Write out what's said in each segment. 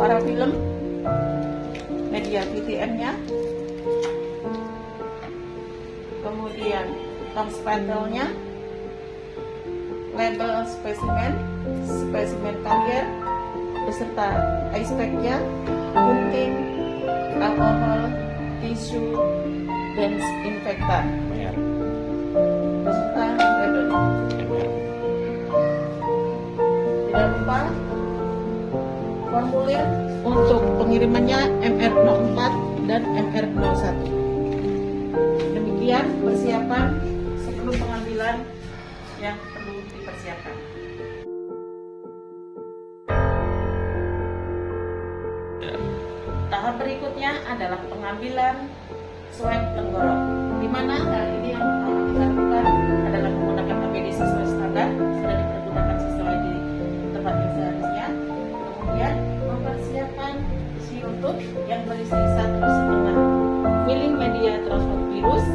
parafilm, media VTM-nya, kemudian tong spatelnya, label spesimen, spesimen karier, beserta ice pack-nya, gunting, alkohol, tisu, dan disinfektan, beserta labelnya. Tidak lupa formulir untuk pengirimannya MR04 dan MR01. Demikian persiapan sebelum pengambilan yang perlu dipersiapkan. Tahap berikutnya adalah pengambilan swab tenggorok, di mana hal ini yang pertama kita lakukan adalah menggunakan APD sesuai standar, sudah dipergunakan sesuai di tempat yang seharusnya. Kemudian mempersiapkan sirup yang berisi 1,5 mili media transport virus,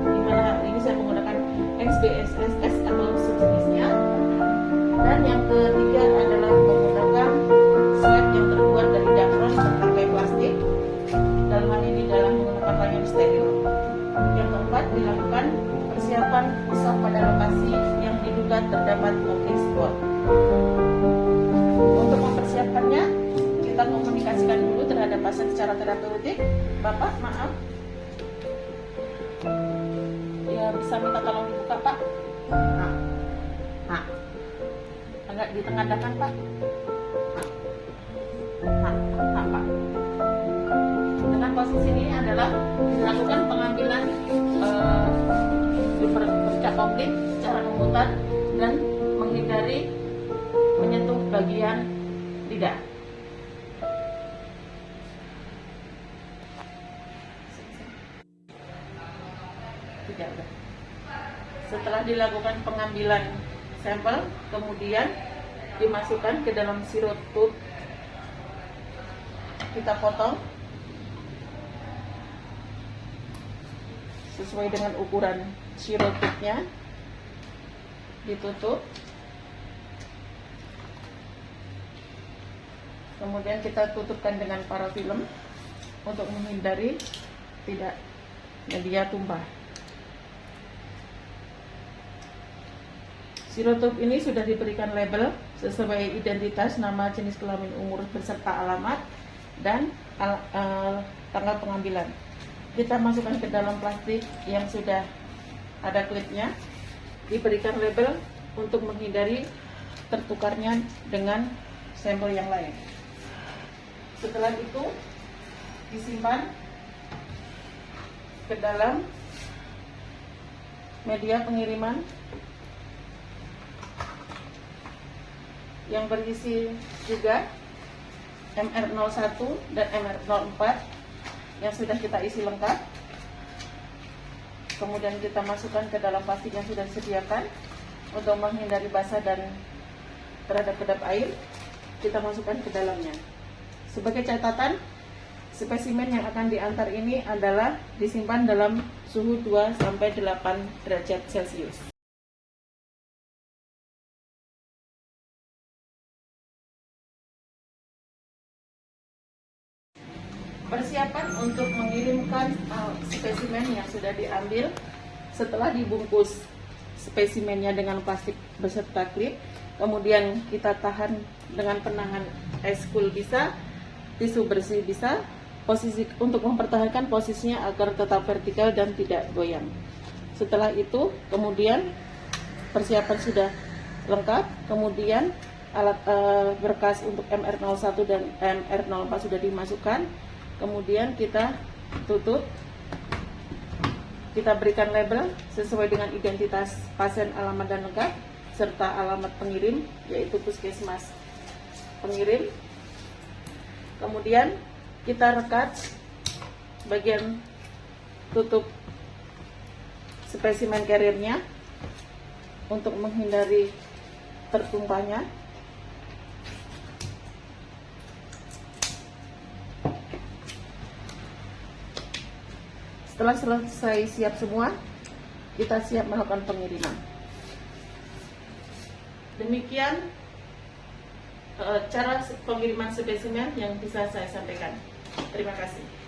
di mana hal ini saya menggunakan XBSSS atau sejenisnya. Dan yang ketiga adalah menggunakan swab yang terbuat dari dapron bertangkai plastik, dalam hal ini dalam menggunakan layar steril. Yang keempat, dilakukan persiapan usap pada lokasi yang diduga terdapat motif spot. Untuk mempersiapkannya, kita komunikasikan dulu terhadap pasien secara terapeutik. Bapak, maaf, ya bisa minta tolong dibuka, Pak. Agak ditengadahkan, Pak. Pak. Dengan posisi ini adalah dilakukan pengambilan bercak komplit secara memutar dan menghindari menyentuh bagian lidah. Setelah dilakukan pengambilan sampel, kemudian dimasukkan ke dalam sirup tube. Kita potong sesuai dengan ukuran sirup tube-nya, ditutup. Kemudian kita tutupkan dengan parafilm untuk menghindari tidak media tumpah. Sirup ini sudah diberikan label sesuai identitas, nama, jenis kelamin, umur, beserta alamat dan tanggal pengambilan. Kita masukkan ke dalam plastik yang sudah ada klipnya, diberikan label untuk menghindari tertukarnya dengan sampel yang lain. Setelah itu disimpan ke dalam media pengiriman yang berisi juga MR01 dan MR04 yang sudah kita isi lengkap. Kemudian kita masukkan ke dalam plastik yang sudah disediakan untuk menghindari basah dan terhadap kedap air. Kita masukkan ke dalamnya. Sebagai catatan, spesimen yang akan diantar ini adalah disimpan dalam suhu 2-8 derajat Celcius. Persiapan untuk mengirimkan spesimen yang sudah diambil. Setelah dibungkus spesimennya dengan plastik beserta klip, kemudian kita tahan dengan penahan es cool bisa, tisu bersih bisa, posisi untuk mempertahankan posisinya agar tetap vertikal dan tidak goyang. Setelah itu, kemudian persiapan sudah lengkap, kemudian alat berkas untuk MR01 dan MR04 sudah dimasukkan. Kemudian kita tutup, kita berikan label sesuai dengan identitas pasien, alamat dan lengkap, serta alamat pengirim, yaitu puskesmas pengirim. Kemudian kita rekat bagian tutup spesimen carrier-nya untuk menghindari tertumpahnya. Setelah selesai siap semua, kita siap melakukan pengiriman. Demikian cara pengiriman spesimen yang bisa saya sampaikan. Terima kasih.